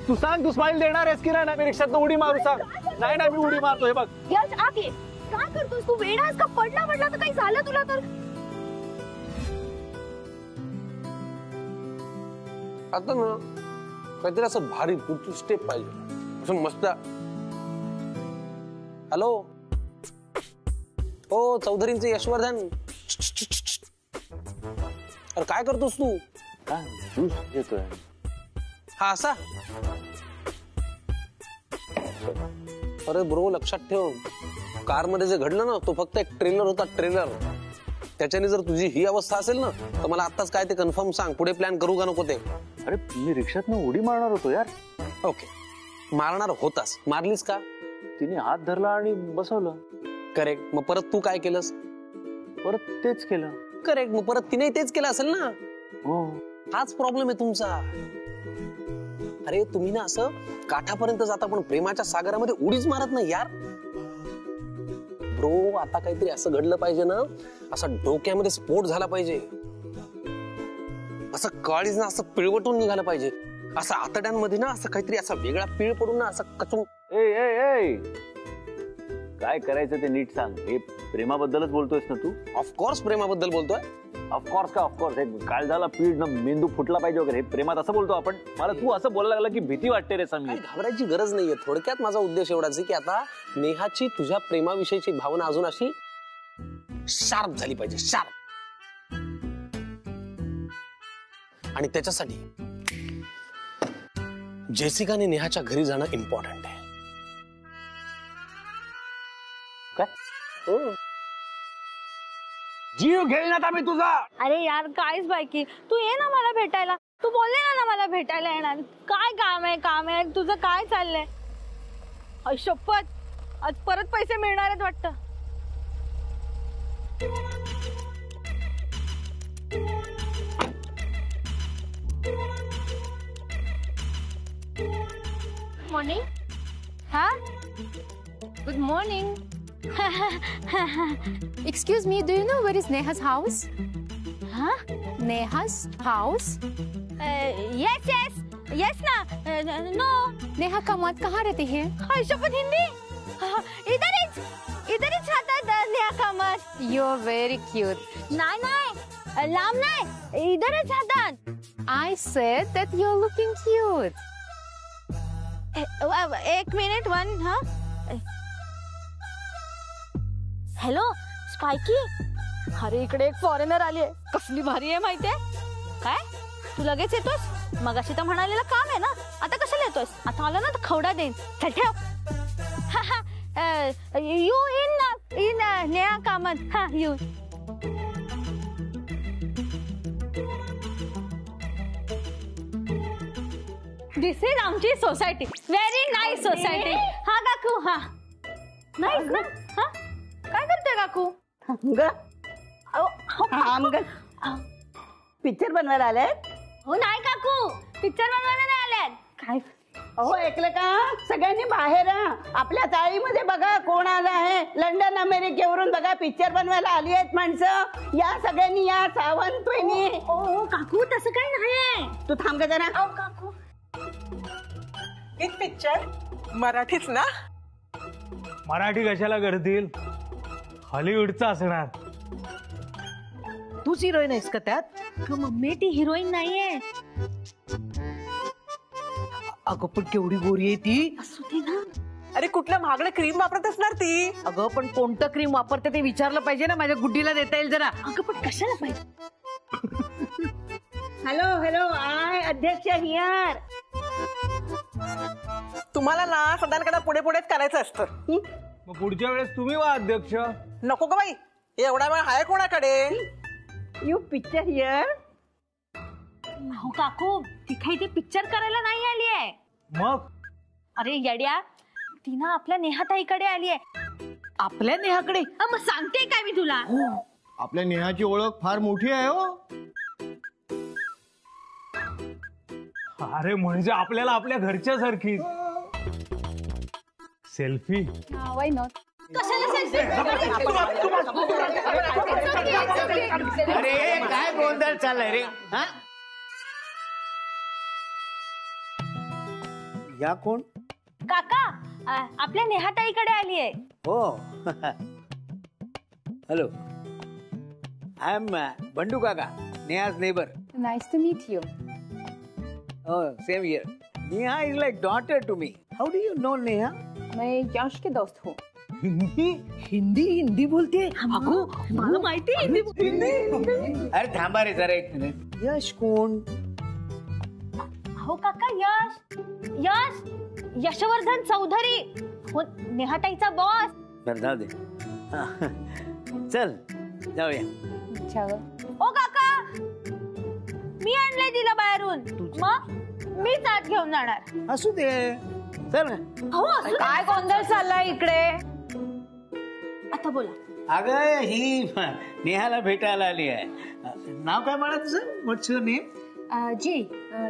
तू सांग, तू स्माइल देणार आहेस की नाही? मी रिक्षात उडी मारू सांग. नाही नाही, मी उडी मारतोय बघ. यश आगे काय करतोस तू? वेडास का? पडला तर काही झालं तुला तर? आता ना काहीतरी असं भारी कुठली स्टेप पाहिजे, असं मस्त. हॅलो, हो चौधरींचे यशवर्धन. अरे काय करतोस तू? ज्यूस घेतोय. हा असा? अरे ब्रो लक्षात ठेव, कार मध्ये जे घडलं ना तो फक्त एक ट्रेलर होता, ट्रेलर. त्याच्याने जर तुझी ही अवस्था असेल ना तर मला आत्ताच काय ते कन्फर्म सांग, पुढे प्लॅन करू का नको ते. अरे मी रिक्षात उडी मारणार होतो यार. ओके, मारणार होतास, मारलीस का? तिने हात धरला आणि बसवलं. करेक्ट. मग परत तू काय केलंस? परत तेच केलं. करेक्ट. मग परत तिने तेच केलं असेल ना. हो, हाच प्रॉब्लेम आहे तुमचा. अरे तुम्ही ना असं काठापर्यंत जाता पण प्रेमाच्या सागरामध्ये उडीच मारत नाही यार. ब्रो आता काहीतरी असं घडलं पाहिजे ना, असं डोक्यामध्ये स्फोट झाला पाहिजे, असं काळीज ना असं पिळवटून निघालं पाहिजे, असं आतड्यांमध्ये ना असं काहीतरी असा वेगळा पिळ पडून ना असं कचून. ए काय करायचं ते नीट सांग. हे प्रेमाबद्दलच बोलतोयस ना तू? ऑफकोर्स प्रेमाबद्दल बोलतोय. ऑफकोर्स का ऑफकोर्स. एक काळजाला पीड ना मेंदू फुटला पाहिजे वगैरे, प्रेमात असं बोलतो आपण. मला तू असं बोलायला लागला की भीती वाटते रे समीर. घाबरायची गरज नाहीये. थोडक्यात माझा उद्देश एवढाच आहे की आता नेहाची तुझ्या प्रेमाविषयीची भावना अजून अशी शार्प झाली पाहिजे, शार्प. आणि त्याच्यासाठी जेसिकाने नेहाच्या घरी जाणं इम्पॉर्टंट आहे. काय? जीव घेईनात आम्ही तुझा. अरे यार कायच बायकी, तू ये ना मला भेटायला. तू बोलले ना मला भेटायला येणार. काय काम आहे तुझं? काय चाललंय? शपथ, आज परत पैसे मिळणार आहेत वाटतं. मॉर्निंग. हा, Good morning. Excuse me, do you know where is Neha's house? Huh? Neha's house? Yes ना. No. Neha कमात कहाँ रहती है? शपथ हिंदी. इधर ही छाता Neha Kamat. You're very cute. नाही लांब नाही, इधरच छातात. I said that you're looking cute. एक मिनिट वन. हा, हॅलो स्पायकी. अरे इकडे एक फॉरेनर आली आहे, कसली भारी आहे माहितीये काय? तू लगेच येतोस? मगाशी तर म्हणालेलं काम आहे ना, आता कशाला येतोस? आता आला ना तर खवडा देईन. चल ठेव. You in Neha Kamat. हा यू. दिस इज आमची सोसायटी. Very nice society. हा काकू. हा नाईस ना. हा काय करते काकू? पिक्चर बनवायला आले? हो नाही काकू, पिक्चर बनवायला नाही आल्यात. काय? अहो ऐकलं का? सगळ्यांनी बाहेर आपल्या चाळीमध्ये बघा कोण आलं आहे. लंडन अमेरिकेवरून बघा पिक्चर बनवायला आली आहेत माणसं. या सगळ्यांनी या. सावंत वहिनी. ओ काकू तसं काही नाही. तू थांब का जरा. काकू एक पिक्चर मराठीच ना? मराठी कशाला करतील? हॉलिवूडचा असणार. तूच हिरोईन आहेस का त्यात? मम्मी ती हिरोईन नाहीये. अगं पण केवढी गोरी आहे ती. असू दे ना. अरे कुठलं महागडं क्रीम वापरत असणार ती. अगं पण कोणतं क्रीम वापरते ते विचारलं पाहिजे ना. माझ्या गुड्डीला देता येईल जरा. अगं पण कशाला पाहिजे? हॅलो आय अध्यक्ष हियर. तुम्हाला ना सदानकडे पुढे पुढेच करायचं असतं. मग पुढच्या वेळेस तुम्ही वा अध्यक्ष. नको ग बाई, एवढा वेळ आहे कोणाकडे? You picture here. हो काकू, ती काही ते पिक्चर करायला नाही आली आहे. मग अरे येड्या, ती ना आपल्या नेहाताईकडे आली आहे. आपल्या नेहाकडे? मग सांगते काय मी तुला. आपल्या नेहाची ओळख फार मोठी आहे हो. अरे म्हणजे आपल्याला आपल्या घरच्या सारखी. सेल्फी. Why not? कशाला सेल्फी? अरे काय गोंधळ चाललाय रे. या कोण? काका आपल्या नेहाताईकडे आली आहे. हो. हॅलो, आय एम बंडू काका, Neha's neighbour. Nice to meet you. Oh, same here. Neha is like daughter to me. How do you know Neha? मैं यश के दोस्त हूँ. हिंदी बोलते. अगो मला माहिती आहे हिंदी. अरे थांबा रे जरा एक मिनिट. यश कोण? हो काका यश यशवर्धन चौधरी हो, नेहाताईचा बॉस. बरं जाऊ दे. चल जाऊया. चलो. ओ काका मी आणलंय तिला बाहेरून, मग मीच आत घेऊन जाणार. असू दे, चल. हो काय गोंधळ चाललाय इकडे? आता बोला. अगं ही नेहाला भेटायला आली आहे. नाव काय म्हणा तुझं? व्हॉट्स युअर नेम?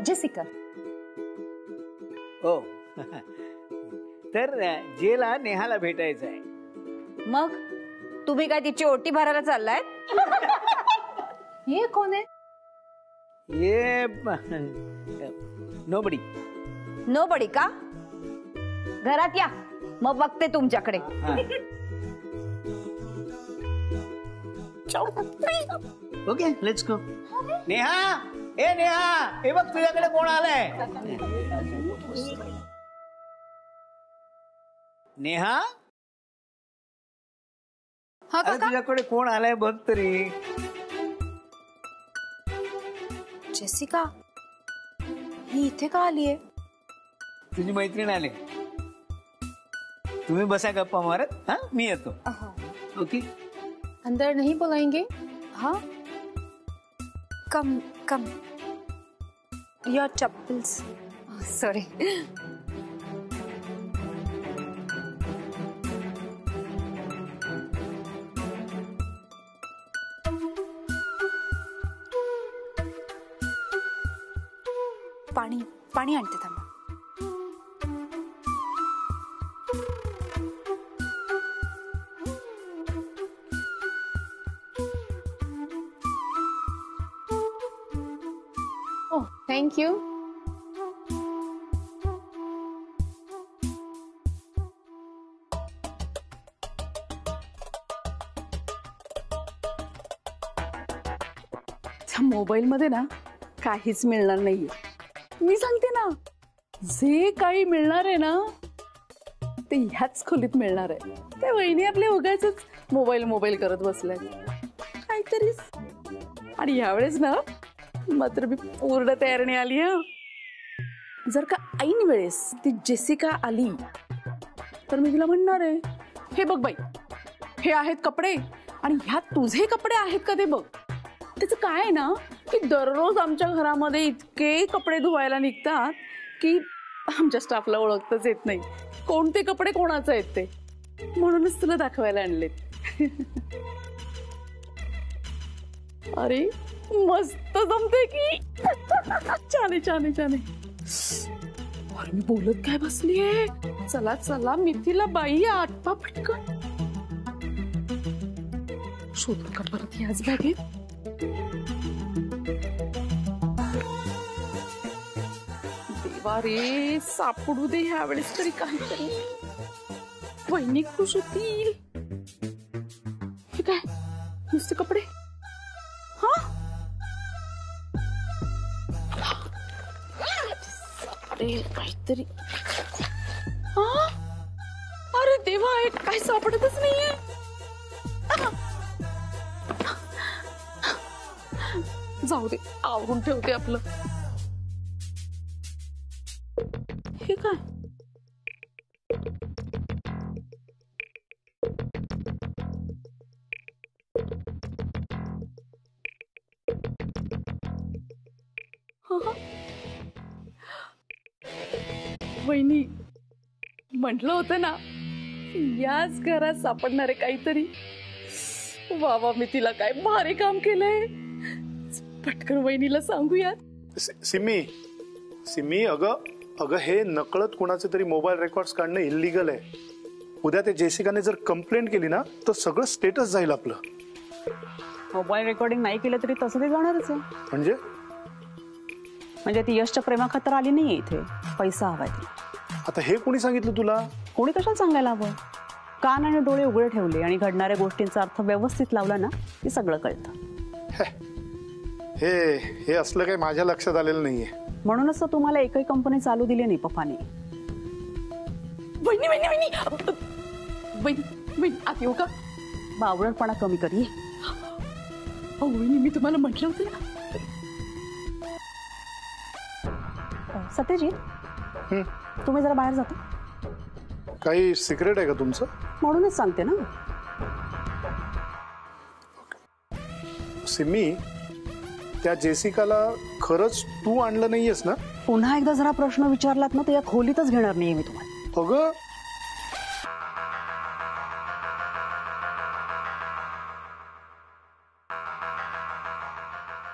जेसिका. हो. तर जेला नेहाला भेटायचं आहे. मग तुम्ही काय तिची ओटी भरायला चाललाय? ये कोण आहे? ये नोबडी. नोबडी का? घरात या, मग बघते तुमच्याकडे. Okay, let's go. नेहा, ए नेहा, हे बघ तुझ्याकडे कोण आलंय. नेहा, अरे तुझ्याकडे कोण आलाय बघ तरी. जेसिका ही इथे का आलीये? तुझी मैत्रीण आली. तुम्ही बसा गप्पा मारत. हा, मी येतो. ओके. अंदर नहीं बुलाएंगे? हाँ. Come your chappals. सॉरी. पाणी आणते थांबा. Oh, thank you. मोबाईल मध्ये ना काहीच मिळणार नाहीये. मी सांगते ना, जे काही मिळणार आहे ना ते ह्याच खोलीत मिळणार आहे. ते वहिनी आपले उगाचच मोबाईल करत बसलाय काहीतरी. आणि यावेळेस ना मात्र मी पूर्ण तयारीने आली. जर का ऐन वेळेस ती जेसिका आली तर मी तिला म्हणणार आहे, हे बघ बाई, हे आहेत कपडे आणि ह्यात तुझे कपडे आहेत का ते बघ. त्याचं काय आहे ना की दररोज आमच्या घरामध्ये इतके कपडे धुवायला निघतात की आमच्या स्टाफला ओळखताच येत नाही कोणते कपडे कोणाचे आहेत ते. म्हणूनच तुला दाखवायला आणलेत. अरे मस्त जमते की. छान. अरे मी बोलत काय बसलीये. चला मिथिला बाई आटपा पटकन. शोधून का परत याच बॅगेत. देवा रे, सापडू दे ह्या वेळेस तरी काहीतरी. वहिनी खुश होतील. हे काय नुसते कपडे. हा अरे काहीतरी. हा अरे देवा, हे काय सापडतच नाहीये. जाऊ दे, आवरून ठेवते आपलं. हे काय. वहिनी म्हटलं होतं ना याच घरात सापडणारे काहीतरी. वा मी तिला काय भारी काम केलंय. पटकन वहिनीला सांगूया. सिमी अगं हे नकळत कुणाचे तरी मोबाईल रेकॉर्ड्स काढणं इल्लीगल आहे. उद्या ते जेसिकाने जर कंप्लेंट केली ना तर सगळं स्टेटस जाईल आपलं. मोबाईल रेकॉर्डिंग नाही केलं तरी तसं ते जाणारच आहे. म्हणजे ती यशच्या प्रेमाखातर आली नाहीये इथे. पैसा हवाय तिला. आता हे कोणी सांगितलं तुला? कोणी कशाला सांगायला हवं? कान आणि डोळे उघडे ठेवले आणि घडणाऱ्या गोष्टींचा अर्थ व्यवस्थित लावला ना की सगळं कळतं. हे हे असलं काही माझ्या लक्षात आलेलं नाहीये. म्हणूनच तर तुम्हाला एकही कंपनी चालू दिली नाही पप्पाने. वहिनी वहिनी वहिनी वहिनी वहिनी आत येऊ का? बावळटपणा कमी करी. वहिनी मी तुम्हाला म्हटलं होतं ना. सत्यजित तुम्ही जरा बाहेर जाता. काही सिक्रेट आहे का तुमचं? म्हणूनच सांगते ना. सिमी, त्या जेसिकाला खरंच तू आणलं नाहीयेस ना? पुन्हा एकदा जरा प्रश्न विचारलात ना तर या खोलीतच घेणार नाहीये मी तुम्हाला. अगं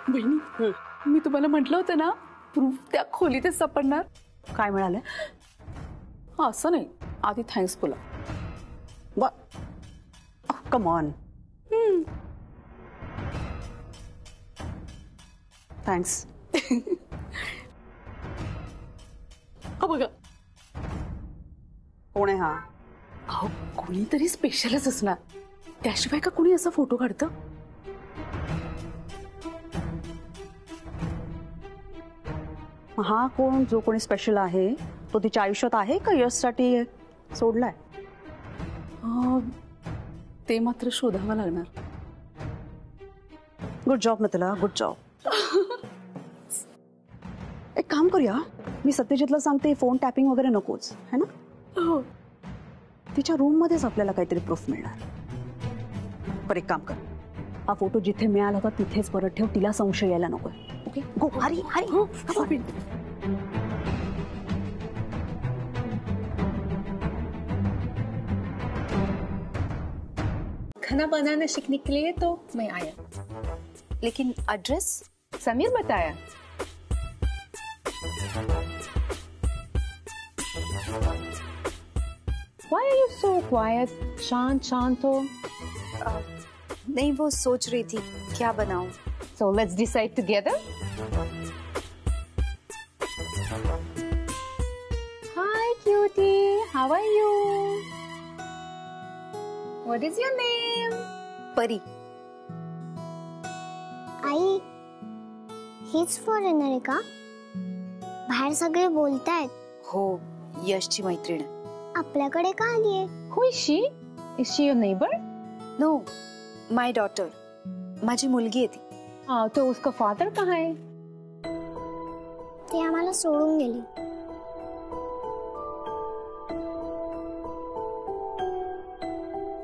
बहिणी मी तुम्हाला म्हटलं होतं ना प्रूफ त्या खोलीतच सापडणार. काय मिळालं? असं नाही, आधी थँक्स बोला. Come on. थँक्स. बघा कोण आहे हा? अहो कोणीतरी स्पेशलच असणार, त्याशिवाय का कोणी असा फोटो काढतं? हा कोण जो कोणी स्पेशल आहे तो तिच्या आयुष्यात आहे का यशसाठी सोडलाय? ते मात्र शोधावं लागणार. गुड जॉब मित्रा, गुड जॉब. एक काम करूया, मी सत्यजितला सांगते फोन टॅपिंग वगैरे नकोच है ना. तिच्या रूम मध्येच आपल्याला काहीतरी प्रूफ मिळणार. पर एक काम कर, हा फोटो जिथे मिळाला होता तिथेच परत ठेव, तिला संशय यायला नको. Okay go. हरी हरी. खाना बनाना सीखने के लिए तो मैं आया, लेकिन एड्रेस समीर बताया. Why are you so quiet? शांत शांत हो. नहीं, वो सोच रही थी क्या बनाऊं. So let's decide together. Hi cutie, how are you? What is your name? परी. आई, हीच फॉरेनर आहे का? बाहेर सगळे बोलतायत. हो, यशची मैत्रीण. आपल्याकडे का आलीये? Who is she? Is she your neighbor? No, my daughter. माझी मुलगी आहे ती. हाँ, तो उसका फादर कहाँ है? ती आम्हाला सोडून गेली.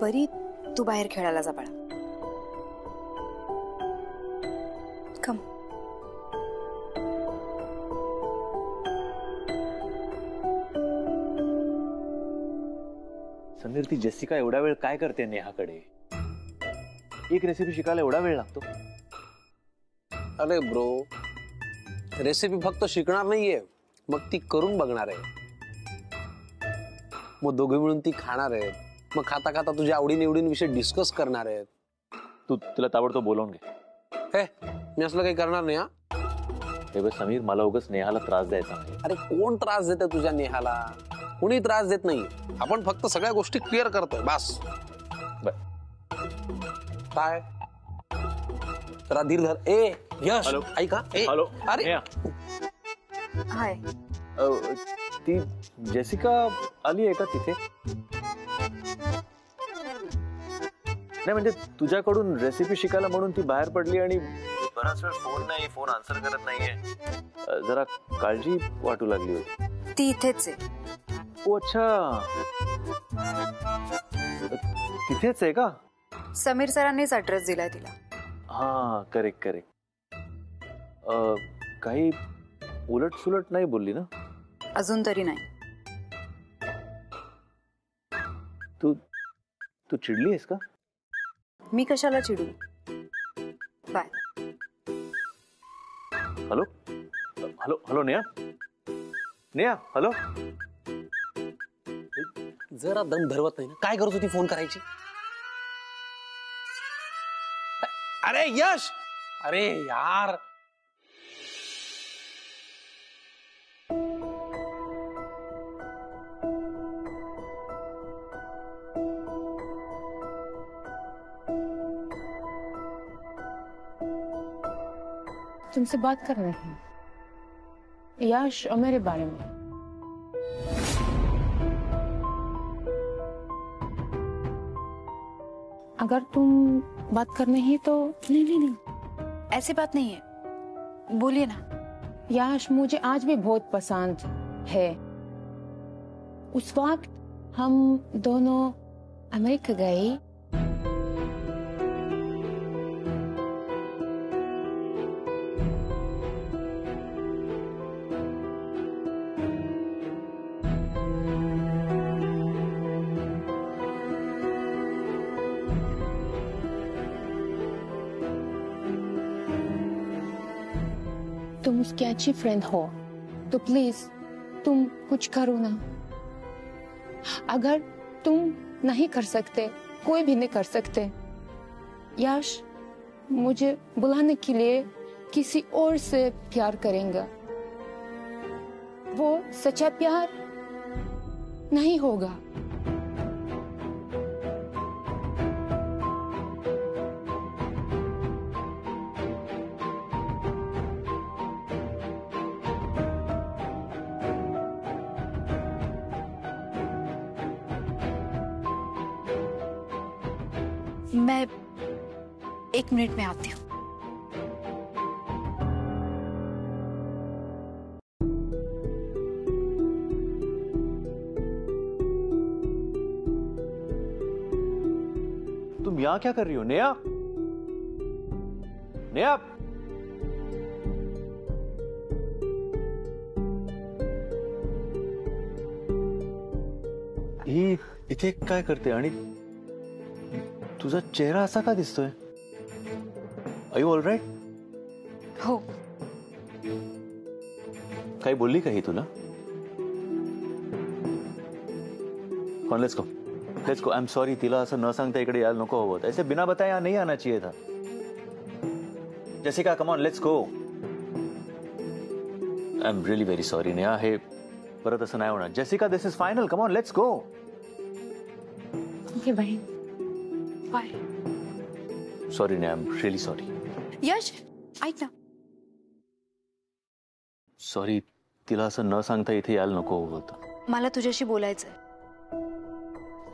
परी, तू बाहेर खेळायला जा बाळा. कम. समीर, ती जेसिका एवढा वेळ काय करते नेहाकडे? एक रेसिपी शिकायला एवढा वेळ लागतो? अरे ब्रो, रेसिपी फक्त शिकणार नाहीये, मग ती करून बघणार आहे. मग दोघे मिळून ती खाणार आहेत. मग खाता खाता तुझ्या आवडीनिवडींविषयी डिस्कस करणार आहेत. तू तिला ताबडतोब बोलावून घे. हे, मी असलं काही करणार नाही. हा, हे बघ समीर, मला उगाच नेहाला त्रास द्यायचा नाही. अरे कोण त्रास देते तुझ्या नेहाला? कुणी त्रास देत नाही. आपण फक्त सगळ्या गोष्टी क्लिअर करतोय बस. काय जरा धीर धर. ए यश, हॅलो. ऐका. ए हॅलो. अरे हाय. ती जेसिका आली आहे का तिथे? नाही म्हणजे तुझ्याकडून रेसिपी शिकायला म्हणून ती बाहेर पडली आणि बराच वेळ फोन नाही, फोन आन्सर करत नाहीये. जरा काळजी वाटू लागली होती. ती इथेच आहे. ओ अच्छा, तिथेच आहे का? समीर सरांनीच ऍड्रेस दिलाय तिला. हा, करेक्ट करेक्ट. काही उलट सुलट नाही बोलली ना? अजून तरी नाही. तू चिडली आहेस का? मी कशाला चिडू. Bye. Hello hello hello Neha. Neha hello. जरा दम धरवत नाही ना. काय करत होती फोन करायची? अरे यश, अरे यार. तुमसे बात करनी है, यश और मेरे बारे में। अगर तुम बात करनी है तो। नहीं नहीं नहीं, ऐसी बात नहीं है, बोलिए ना। यश मुझे आज भी बहुत पसंद है। उस वक्त हम दोनों अमेरिका गए। तुम उसकी अच्छी फ्रेंड हो, तो प्लीज तुम कुछ करो ना। अगर तुम नहीं कर सकते, कोई भी नहीं कर सकते। यश मुझे बुलाने के लिए किसी और से प्यार करेंगे, वो सच्चा प्यार नहीं होगा। मैं 1 मिनट में आती हूँ। तुम यहाँ क्या कर रही हो नेहा? नेहा, ही इथे काय करते आणि तुझा चेहरा असा का दिसतोय? Are you all right? हो. काही बोलली का ही तुला? Let's go, let's go. I am sorry, तिला असं न सांगता इकडे यायला नको हवं. ऐसे बिना बताए यहाँ नहीं आना चाहिए था. Jessica, come on, let's go. I am really very sorry Neha, हे परत असं नाही होणार. Jessica, this is final. Come on, let's go. Okay bye. Bye. Sorry Neha, I am really sorry. Yash, ऐक ना. सॉरी, तिला असं न सांगता इथे यायला नको हवं होतं. मला तुझ्याशी बोलायचंय.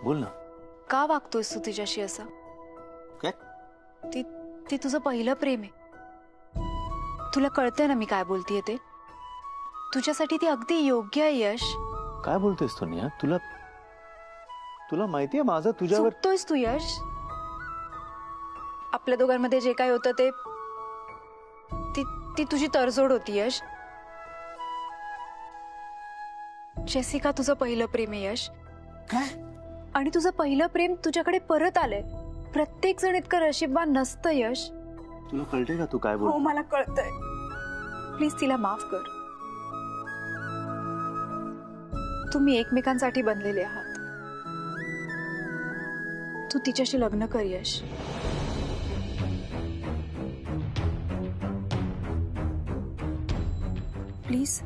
बोल ना. का वागतोयस तू तिच्याशी असं? काय? ती तुझं पहिलं प्रेम आहे. तुला कळतंय ना मी काय बोलतेय ते. तुझ्यासाठी ती अगदी योग्य आहे. यश, काय बोलतेस तू नेहा? तुला माहितीये माझं तुझ्यावर. चुकतोयस तू यश. आपल्या दोघांमध्ये जे काय होतं ते ती तुझी तडजोड होती. यश, जेसिका तुझं पहिलं प्रेम आहे. यश, काय? आणि तुझं पहिलं प्रेम तुझ्याकडे परत आलंय. प्रत्येक जण इतकं नशीबवान नसतं. यश, तुला कळतंय का तू काय बोल? हो, मला कळतंय. प्लीज तिला माफ कर. तुम्ही एकमेकांसाठी बनलेले आहात. तू तिच्याशी लग्न कर. यश, प्लीज.